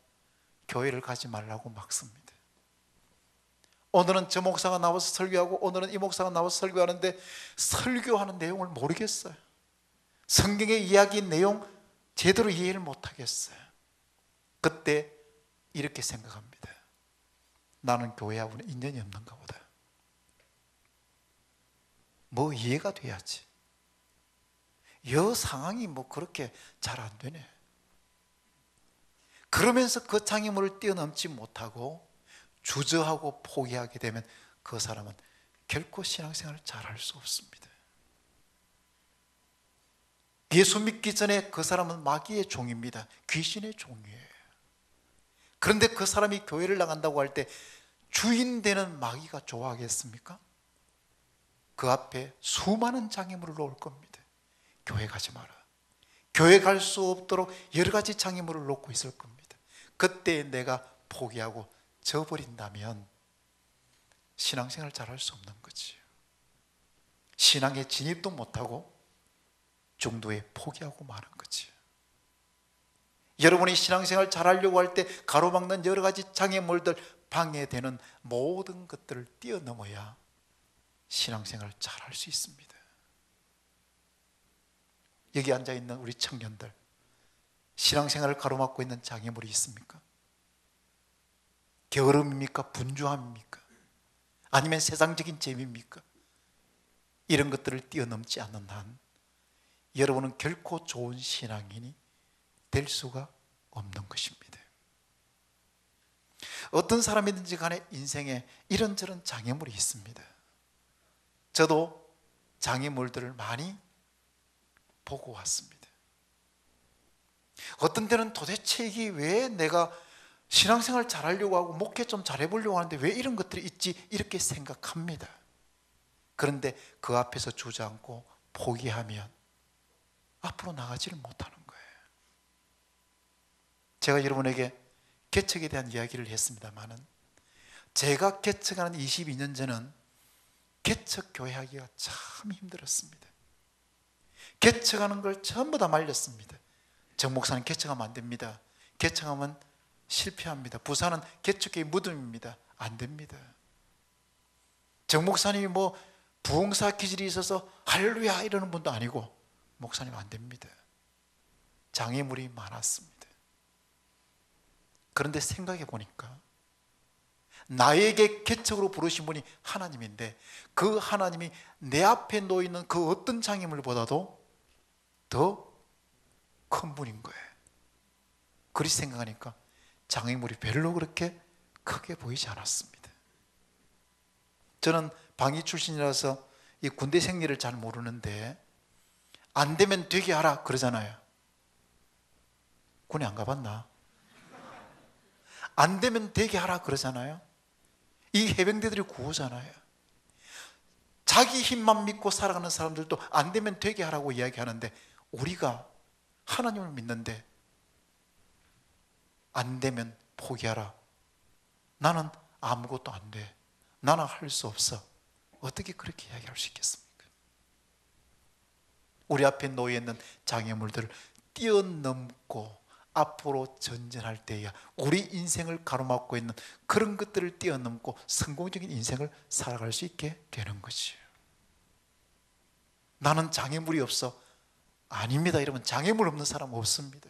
교회를 가지 말라고 막습니다. 오늘은 저 목사가 나와서 설교하고 오늘은 이 목사가 나와서 설교하는데 설교하는 내용을 모르겠어요. 성경의 이야기 내용 제대로 이해를 못하겠어요. 그때 이렇게 생각합니다. 나는 교회하고는 인연이 없는가 보다. 뭐 이해가 돼야지. 여 상황이 뭐 그렇게 잘 안 되네. 그러면서 그 장애물을 뛰어넘지 못하고 주저하고 포기하게 되면 그 사람은 결코 신앙생활을 잘할 수 없습니다. 예수 믿기 전에 그 사람은 마귀의 종입니다. 귀신의 종이에요. 그런데 그 사람이 교회를 나간다고 할 때 주인 되는 마귀가 좋아하겠습니까? 그 앞에 수많은 장애물을 놓을 겁니다. 교회 가지 마라. 교회 갈 수 없도록 여러 가지 장애물을 놓고 있을 겁니다. 그때 내가 포기하고 져버린다면 신앙생활 잘할 수 없는 거지. 신앙에 진입도 못하고 중도에 포기하고 마는 거지. 여러분이 신앙생활 잘하려고 할 때 가로막는 여러 가지 장애물들, 방해되는 모든 것들을 뛰어넘어야 신앙생활을 잘할 수 있습니다. 여기 앉아있는 우리 청년들, 신앙생활을 가로막고 있는 장애물이 있습니까? 게으름입니까? 분주함입니까? 아니면 세상적인 재미입니까? 이런 것들을 뛰어넘지 않는 한 여러분은 결코 좋은 신앙인이 될 수가 없는 것입니다. 어떤 사람이든지 간에 인생에 이런저런 장애물이 있습니다. 저도 장애물들을 많이 보고 왔습니다. 어떤 때는 도대체 이게 왜 내가 신앙생활 잘하려고 하고 목회 좀 잘해보려고 하는데 왜 이런 것들이 있지, 이렇게 생각합니다. 그런데 그 앞에서 주저앉고 포기하면 앞으로 나가지를 못하는 거예요. 제가 여러분에게 개척에 대한 이야기를 했습니다마는 제가 개척하는 22년 전은 개척 교회 하기가 참 힘들었습니다. 개척하는 걸 전부 다 말렸습니다. 정 목사는 개척하면 안 됩니다. 개척하면 실패합니다. 부산은 개척교회 무덤입니다. 안 됩니다. 정 목사님이 뭐 부흥사 기질이 있어서 할렐루야 이러는 분도 아니고 목사님 안 됩니다. 장애물이 많았습니다. 그런데 생각해 보니까 나에게 개척으로 부르신 분이 하나님인데 그 하나님이 내 앞에 놓여있는 그 어떤 장애물보다도 더 큰 분인 거예요. 그리 생각하니까 장애물이 별로 그렇게 크게 보이지 않았습니다. 저는 방위 출신이라서 이 군대 생리를 잘 모르는데 안 되면 되게 하라 그러잖아요. 군에 안 가봤나? 안 되면 되게 하라 그러잖아요. 이 해병대들이 구호잖아요. 자기 힘만 믿고 살아가는 사람들도 안 되면 되게 하라고 이야기하는데 우리가 하나님을 믿는데 안 되면 포기하라. 나는 아무것도 안 돼. 나는 할 수 없어. 어떻게 그렇게 이야기할 수 있겠습니까? 우리 앞에 놓여 있는 장애물들을 뛰어넘고 앞으로 전진할 때야 우리 인생을 가로막고 있는 그런 것들을 뛰어넘고 성공적인 인생을 살아갈 수 있게 되는 것이에요. 나는 장애물이 없어. 아닙니다. 여러분, 장애물 없는 사람 없습니다.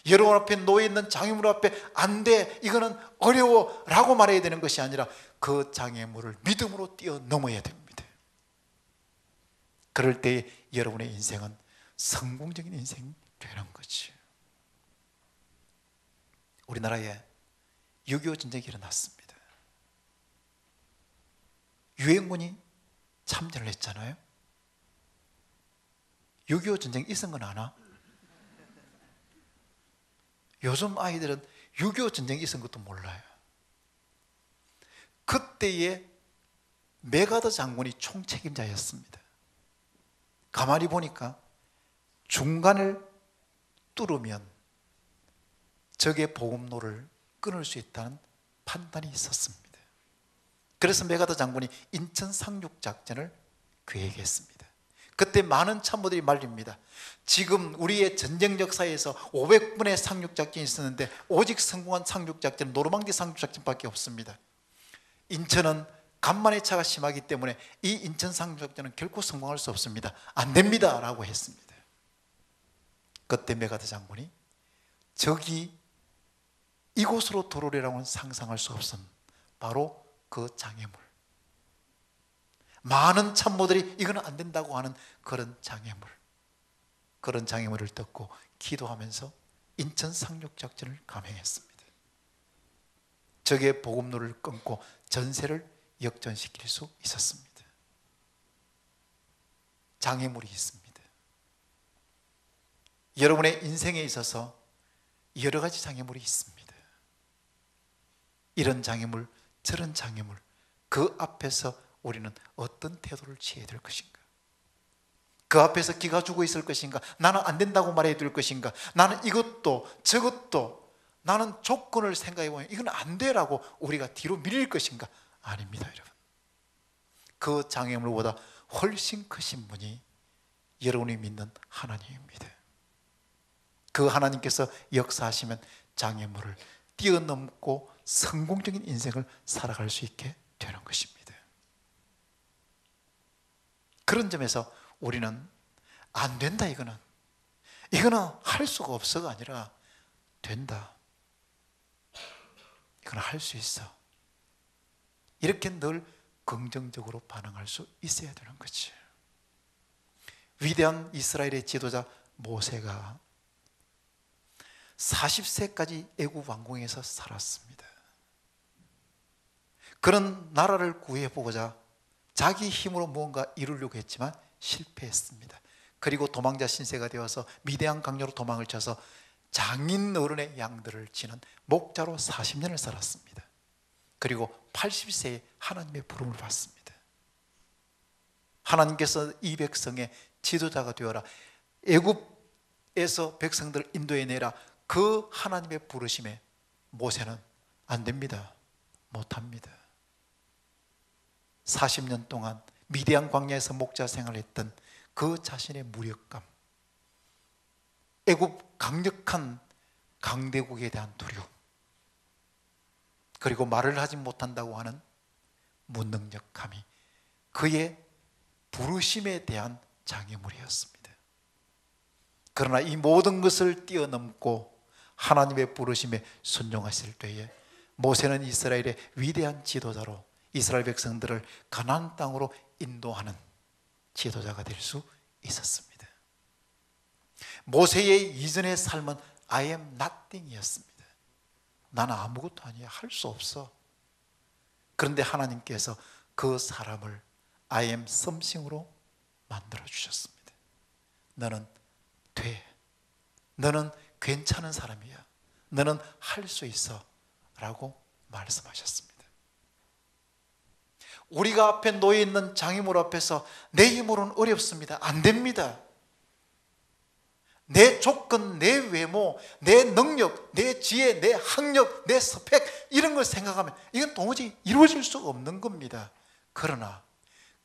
여러분 앞에 놓여 있는 장애물 앞에 안 돼, 이거는 어려워 라고 말해야 되는 것이 아니라 그 장애물을 믿음으로 뛰어넘어야 됩니다. 그럴 때 여러분의 인생은 성공적인 인생이 되는 거지. 우리나라에 6.25 전쟁이 일어났습니다. 유엔군이 참전을 했잖아요. 6.25 전쟁 있은 건 아나? 요즘 아이들은 6.25 전쟁이 있은 것도 몰라요. 그때의 메가더 장군이 총책임자였습니다. 가만히 보니까 중간을 뚫으면 적의 보급로를 끊을 수 있다는 판단이 있었습니다. 그래서 메가더 장군이 인천 상륙작전을 계획했습니다. 그때 많은 참모들이 말립니다. 지금 우리의 전쟁 역사에서 500분의 상륙작전이 있었는데 오직 성공한 상륙작전은 노르망디 상륙작전밖에 없습니다. 인천은 간만의 차가 심하기 때문에 이 인천 상륙작전은 결코 성공할 수 없습니다. 안 됩니다 라고 했습니다. 그때 메가더 장군이 적이 이곳으로 들어오리라고는 상상할 수 없은 바로 그 장애물, 많은 참모들이 이거는 안 된다고 하는 그런 장애물을 듣고 기도하면서 인천 상륙작전을 감행했습니다. 적의 보급로를 끊고 전세를 역전시킬 수 있었습니다. 장애물이 있습니다. 여러분의 인생에 있어서 여러 가지 장애물이 있습니다. 이런 장애물, 저런 장애물, 그 앞에서 우리는 어떤 태도를 취해야 될 것인가? 그 앞에서 기가 죽어 있을 것인가? 나는 안 된다고 말해야 될 것인가? 나는 이것도 저것도 나는 조건을 생각해 보면 이건 안 돼라고 우리가 뒤로 밀릴 것인가? 아닙니다, 여러분. 그 장애물보다 훨씬 크신 분이 여러분이 믿는 하나님입니다. 그 하나님께서 역사하시면 장애물을 뛰어넘고 성공적인 인생을 살아갈 수 있게 되는 것입니다. 그런 점에서 우리는 안 된다, 이거는 할 수가 없어가 아니라 된다, 이건 할 수 있어, 이렇게 늘 긍정적으로 반응할 수 있어야 되는 거지. 위대한 이스라엘의 지도자 모세가 40세까지 애굽 왕궁에서 살았습니다. 그런 나라를 구해보고자 자기 힘으로 무언가 이루려고 했지만 실패했습니다. 그리고 도망자 신세가 되어서 미디안 강요로 도망을 쳐서 장인 어른의 양들을 치는 목자로 40년을 살았습니다. 그리고 80세에 하나님의 부름을 받습니다. 하나님께서 이 백성의 지도자가 되어라, 애굽에서 백성들을 인도해내라, 그 하나님의 부르심에 모세는 안 됩니다. 못합니다. 40년 동안 미디안 광야에서 목자 생활했던 그 자신의 무력감, 애굽 강력한 강대국에 대한 두려움, 그리고 말을 하지 못한다고 하는 무능력함이 그의 부르심에 대한 장애물이었습니다. 그러나 이 모든 것을 뛰어넘고 하나님의 부르심에 순종하실 때에 모세는 이스라엘의 위대한 지도자로 이스라엘 백성들을 가나안 땅으로 인도하는 지도자가 될 수 있었습니다. 모세의 이전의 삶은 I am nothing이었습니다. 나는 아무것도 아니야, 할 수 없어. 그런데 하나님께서 그 사람을 I am something으로 만들어 주셨습니다. 너는 돼. 너는 괜찮은 사람이야. 너는 할 수 있어 라고 말씀하셨습니다. 우리가 앞에 놓여 있는 장애물 앞에서 내 힘으로는 어렵습니다. 안 됩니다. 내 조건, 내 외모, 내 능력, 내 지혜, 내 학력, 내 스펙, 이런 걸 생각하면 이건 도무지 이루어질 수가 없는 겁니다. 그러나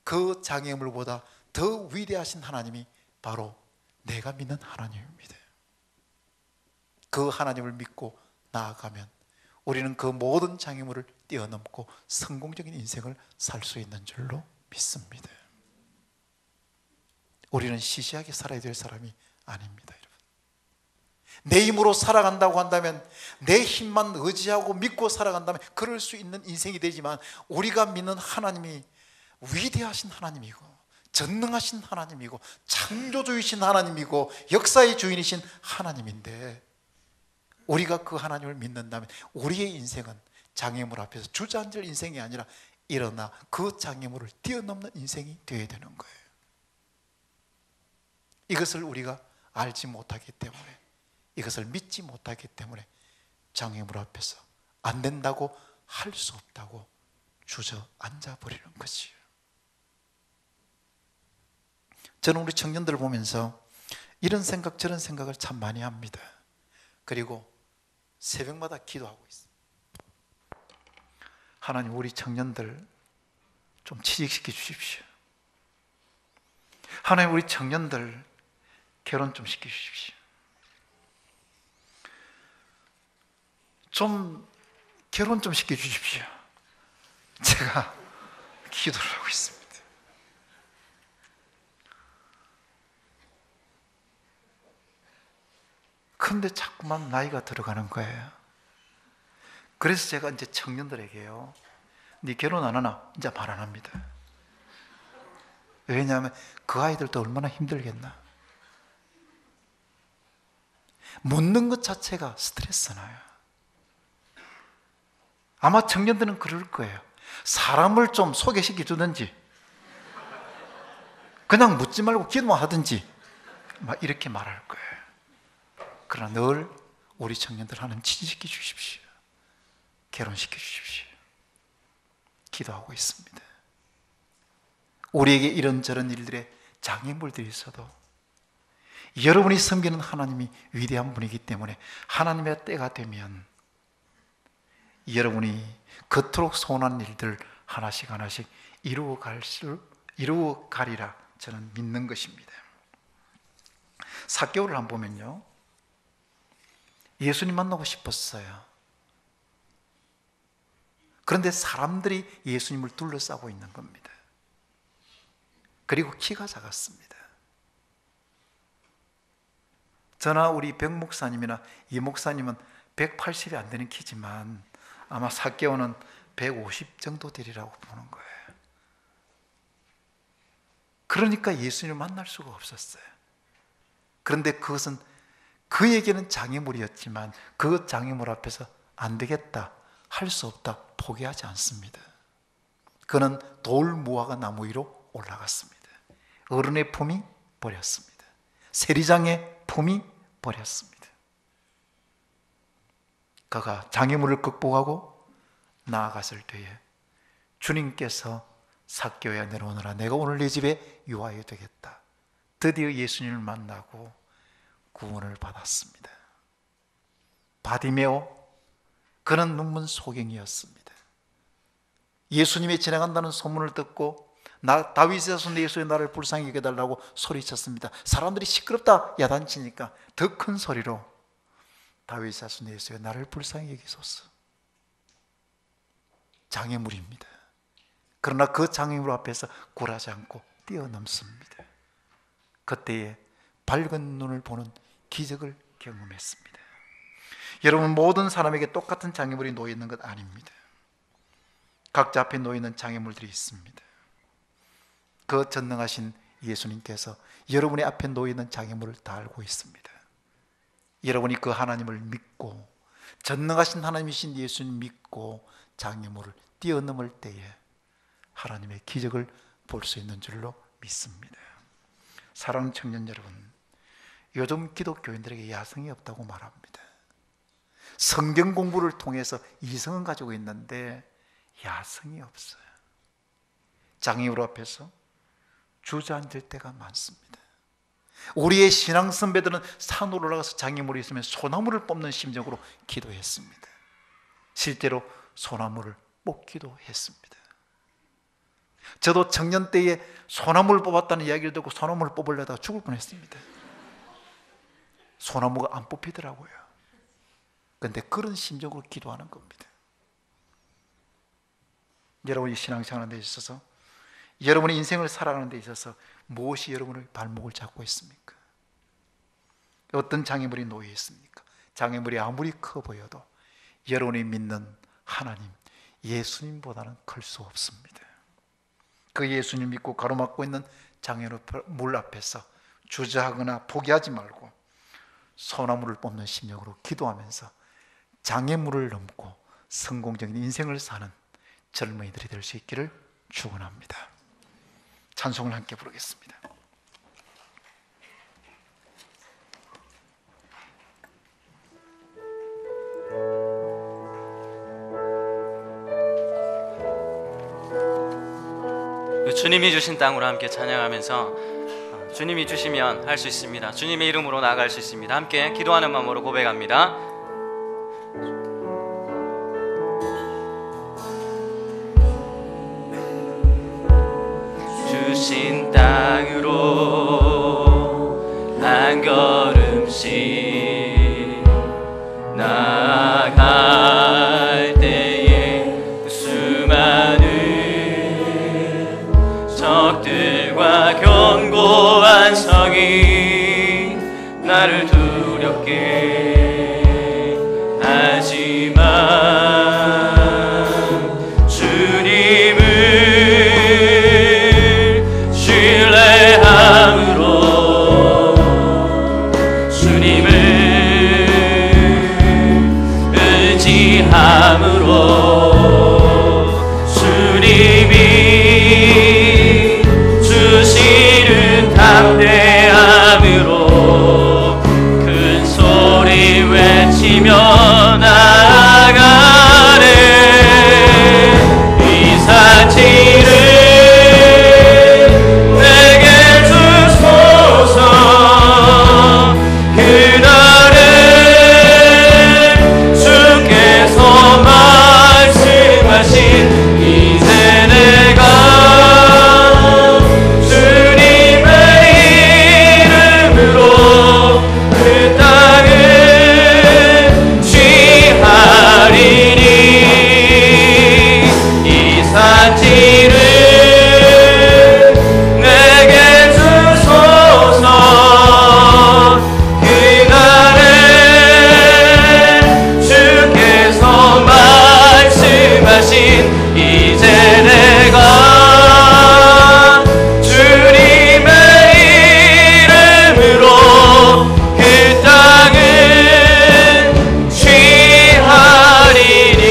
그 장애물보다 더 위대하신 하나님이 바로 내가 믿는 하나님입니다. 그 하나님을 믿고 나아가면 우리는 그 모든 장애물을 뛰어넘고 성공적인 인생을 살 수 있는 줄로 믿습니다. 우리는 시시하게 살아야 될 사람이 아닙니다, 여러분. 내 힘으로 살아간다고 한다면, 내 힘만 의지하고 믿고 살아간다면 그럴 수 있는 인생이 되지만, 우리가 믿는 하나님이 위대하신 하나님이고 전능하신 하나님이고 창조주이신 하나님이고 역사의 주인이신 하나님인데, 우리가 그 하나님을 믿는다면 우리의 인생은 장애물 앞에서 주저앉을 인생이 아니라 일어나 그 장애물을 뛰어넘는 인생이 되어야 되는 거예요. 이것을 우리가 알지 못하기 때문에, 이것을 믿지 못하기 때문에 장애물 앞에서 안 된다고, 할 수 없다고 주저앉아 버리는 것이에요. 저는 우리 청년들을 보면서 이런 생각 저런 생각을 참 많이 합니다. 그리고 새벽마다 기도하고 있어요. 하나님, 우리 청년들 좀 취직시켜 주십시오. 하나님, 우리 청년들 결혼 좀 시켜 주십시오. 좀 결혼 좀 시켜 주십시오. 제가 기도를 하고 있습니다. 그런데 자꾸만 나이가 들어가는 거예요. 그래서 제가 이제 청년들에게요, 네 결혼 안 하나? 이제 말 안 합니다. 왜냐하면 그 아이들도 얼마나 힘들겠나. 묻는 것 자체가 스트레스나요. 아마 청년들은 그럴 거예요. 사람을 좀 소개시켜 주든지, 그냥 묻지 말고 기도만 하든지, 막 이렇게 말할 거예요. 그러나 늘 우리 청년들 하나님 취직시켜 주십시오. 결혼시켜 주십시오. 기도하고 있습니다. 우리에게 이런저런 일들의 장애물들이 있어도 여러분이 섬기는 하나님이 위대한 분이기 때문에 하나님의 때가 되면 여러분이 그토록 소원한 일들 하나씩 하나씩 이루어가리라 저는 믿는 것입니다. 삭개오를 한번 보면요, 예수님 만나고 싶었어요. 그런데 사람들이 예수님을 둘러싸고 있는 겁니다. 그리고 키가 작았습니다. 저나 우리 백 목사님이나 이 목사님은 180이 안 되는 키지만 아마 삭개오는 150 정도 되리라고 보는 거예요. 그러니까 예수님을 만날 수가 없었어요. 그런데 그것은 그에게는 장애물이었지만 그 장애물 앞에서 안 되겠다, 할 수 없다, 포기하지 않습니다. 그는 돌 무화과 나무 위로 올라갔습니다. 어른의 품이 버렸습니다. 세리장의 품이 버렸습니다. 그가 장애물을 극복하고 나아갔을 때에 주님께서 삭개오야 내려오너라, 내가 오늘 네 집에 유하여 되겠다, 드디어 예수님을 만나고 구원을 받았습니다. 바디메오, 그는 눈먼 소경이었습니다. 예수님이 지나간다는 소문을 듣고 다윗의 자손 예수의 나를 불쌍히 여겨달라고 소리쳤습니다. 사람들이 시끄럽다 야단치니까 더 큰 소리로 다윗의 자손 예수의 나를 불쌍히 여기소서. 장애물입니다. 그러나 그 장애물 앞에서 굴하지 않고 뛰어넘습니다. 그때에 밝은 눈을 보는 기적을 경험했습니다. 여러분, 모든 사람에게 똑같은 장애물이 놓여 있는 것 아닙니다. 각자 앞에 놓여 있는 장애물들이 있습니다. 그 전능하신 예수님께서 여러분의 앞에 놓여 있는 장애물을 다 알고 있습니다. 여러분이 그 하나님을 믿고 전능하신 하나님이신 예수님 믿고 장애물을 뛰어넘을 때에 하나님의 기적을 볼 수 있는 줄로 믿습니다. 사랑하는 청년 여러분, 요즘 기독교인들에게 야성이 없다고 말합니다. 성경 공부를 통해서 이성은 가지고 있는데 야성이 없어요. 장애물 앞에서 주저앉을 때가 많습니다. 우리의 신앙 선배들은 산으로 올라가서 장애물이 있으면 소나무를 뽑는 심정으로 기도했습니다. 실제로 소나무를 뽑기도 했습니다. 저도 청년 때에 소나무를 뽑았다는 이야기를 듣고 소나무를 뽑으려다가 죽을 뻔했습니다. 소나무가 안 뽑히더라고요. 그런데 그런 심정으로 기도하는 겁니다. 여러분이 신앙생활하는 데 있어서, 여러분의 인생을 살아가는 데 있어서 무엇이 여러분의 발목을 잡고 있습니까? 어떤 장애물이 놓여 있습니까? 장애물이 아무리 커 보여도 여러분이 믿는 하나님, 예수님보다는 클 수 없습니다. 그 예수님 믿고 가로막고 있는 장애물 앞에서 주저하거나 포기하지 말고 소나무를 뽑는 심령으로 기도하면서 장애물을 넘고 성공적인 인생을 사는 젊은이들이 될 수 있기를 축원합니다. 찬송을 함께 부르겠습니다. 주님이 주신 땅으로 함께 찬양하면서 주님이 주시면 할 수 있습니다. 주님의 이름으로 나아갈 수 있습니다. 함께 기도하는 마음으로 고백합니다. 주신 땅으로 한 걸음씩 나아갈 때에 수많은 적들과 견고한 성이 나를 두렵게 하지만 주님을 신뢰함으로 주님을 의지함으로 주님이 주시는 담대함으로 큰 소리 외치며 나아가네. 이 산지를 내게 주소서. 그날에 주께서 말씀하신 이제 내가 주님의 이름으로 그 땅을 취하리니. 이 산지를 내게 주소서. 그날에 주께서 말씀하신 이제 내가 주님의 이름으로 그 땅을 취하리니.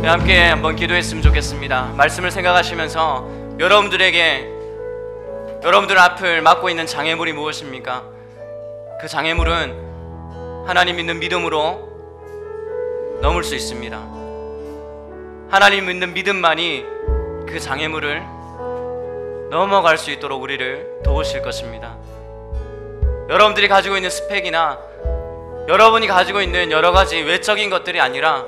함께 한번 기도했으면 좋겠습니다. 말씀을 생각하시면서 여러분들 앞을 막고 있는 장애물이 무엇입니까? 그 장애물은 하나님 믿는 믿음으로 넘을 수 있습니다. 하나님 믿는 믿음만이 그 장애물을 넘어갈 수 있도록 우리를 도우실 것입니다. 여러분들이 가지고 있는 스펙이나 여러분이 가지고 있는 여러 가지 외적인 것들이 아니라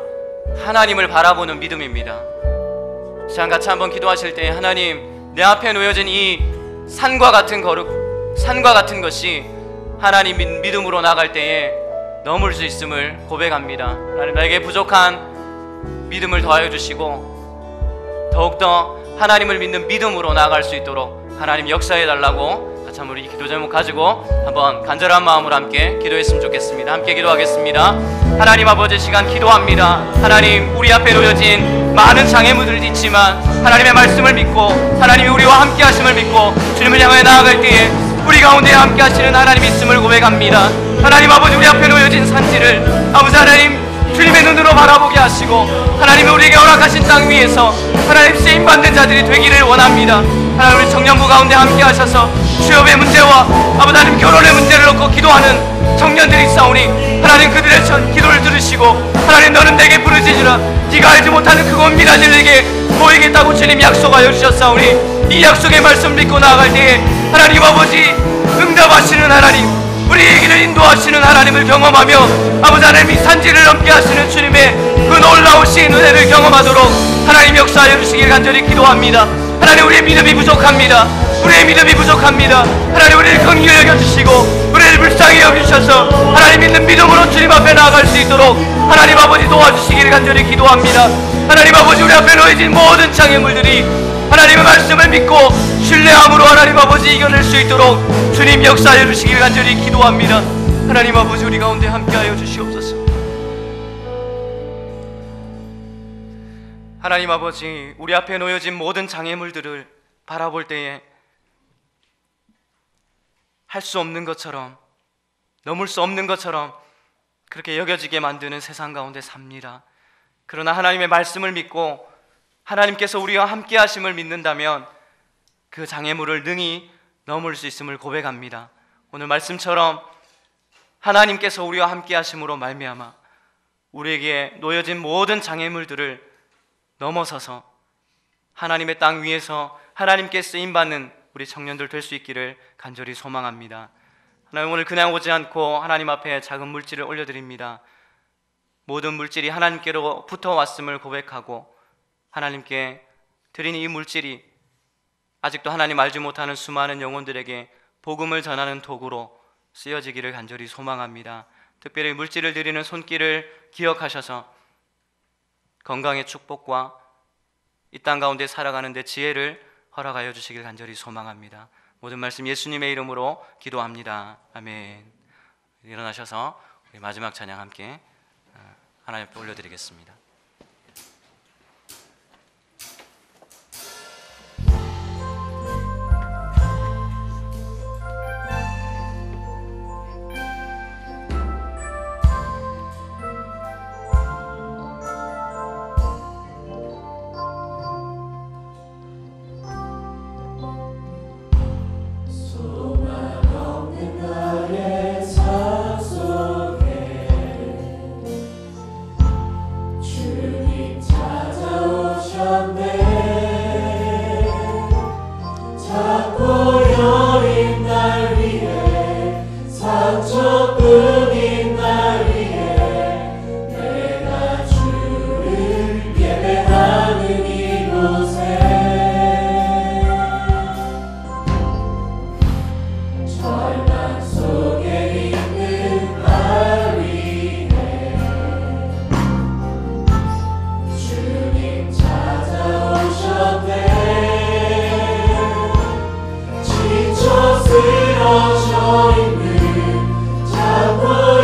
하나님을 바라보는 믿음입니다. 시간 같이 한번 기도하실 때, 하나님, 내 앞에 놓여진 이 산과 같은 것이 하나님 믿음으로 나갈 때에 넘을 수 있음을 고백합니다. 하나님, 나에게 부족한 믿음을 더하여 주시고 더욱더 하나님을 믿는 믿음으로 나아갈 수 있도록 하나님 역사해 달라고 같이 한번 우리 기도 제목 가지고 한번 간절한 마음으로 함께 기도했으면 좋겠습니다. 함께 기도하겠습니다. 하나님 아버지, 시간 기도합니다. 하나님, 우리 앞에 놓여진 많은 장애물들이 있지만 하나님의 말씀을 믿고 하나님이 우리와 함께 하심을 믿고 주님을 향해 나아갈 때에 우리 가운데 함께 하시는 하나님 있음을 고백합니다. 하나님 아버지, 우리 앞에 놓여진 산지를 아버지 하나님 주님의 눈으로 바라보게 하시고 하나님이 우리에게 허락하신 땅 위에서 하나님 쓰임받는 자들이 되기를 원합니다. 하나님, 우리 청년부 가운데 함께 하셔서 취업의 문제와 아버지 하나님 결혼의 문제를 놓고 기도하는 청년들이 있사오니 하나님, 그들의 기도를 들으시고 하나님, 너는 내게 부르짖으라 네가 알지 못하는 그곳 미라질 내게 보이겠다고 주님 약속하여 주셨사오니 이 약속의 말씀 믿고 나아갈 때에 하나님 아버지 응답하시는 하나님, 우리의 길을 인도하시는 하나님을 경험하며 아버지 하나님 이 산지를 넘게 하시는 주님의 그 놀라우신 은혜를 경험하도록 하나님 역사하여 주시길 간절히 기도합니다. 하나님, 우리의 믿음이 부족합니다. 우리의 믿음이 부족합니다. 하나님, 우리를 긍휼히 여겨주시고 우리를 불쌍히 여기셔서 하나님 믿는 믿음으로 주님 앞에 나아갈 수 있도록 하나님 아버지 도와주시기를 간절히 기도합니다. 하나님 아버지, 우리 앞에 놓여진 모든 장애물들이 하나님의 말씀을 믿고 신뢰함으로 하나님 아버지 이겨낼 수 있도록 주님 역사하여 주시기를 간절히 기도합니다. 하나님 아버지, 우리 가운데 함께하여 주시옵소서. 하나님 아버지, 우리 앞에 놓여진 모든 장애물들을 바라볼 때에 할 수 없는 것처럼, 넘을 수 없는 것처럼 그렇게 여겨지게 만드는 세상 가운데 삽니다. 그러나 하나님의 말씀을 믿고 하나님께서 우리와 함께 하심을 믿는다면 그 장애물을 능히 넘을 수 있음을 고백합니다. 오늘 말씀처럼 하나님께서 우리와 함께 하심으로 말미암아 우리에게 놓여진 모든 장애물들을 넘어서서 하나님의 땅 위에서 하나님께 쓰임받는 우리 청년들 될 수 있기를 간절히 소망합니다. 하나님, 오늘 그냥 오지 않고 하나님 앞에 작은 물질을 올려드립니다. 모든 물질이 하나님께로부터 왔음을 고백하고 하나님께 드린 이 물질이 아직도 하나님 알지 못하는 수많은 영혼들에게 복음을 전하는 도구로 쓰여지기를 간절히 소망합니다. 특별히 물질을 드리는 손길을 기억하셔서 건강의 축복과 이 땅 가운데 살아가는 데 지혜를 허락하여 주시길 간절히 소망합니다. 모든 말씀 예수님의 이름으로 기도합니다. 아멘. 일어나셔서 우리 마지막 찬양 함께 하나님 앞에 올려드리겠습니다. 쓰러져 있는 자고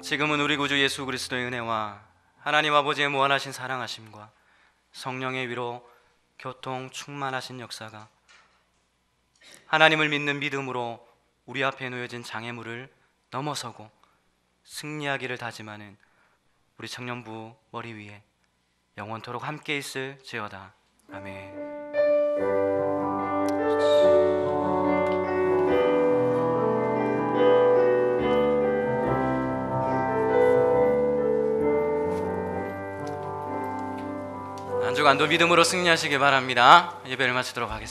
지금은 우리 구주 예수 그리스도의 은혜와 하나님 아버지의 무한하신 사랑하심과 성령의 위로 교통 충만하신 역사가 하나님을 믿는 믿음으로 우리 앞에 놓여진 장애물을 넘어서고 승리하기를 다짐하는 우리 청년부 머리 위에 영원토록 함께 있을지어다. 아멘. 안주간도 믿음으로 승리하시기 바랍니다. 예배를 마치도록 하겠습니다.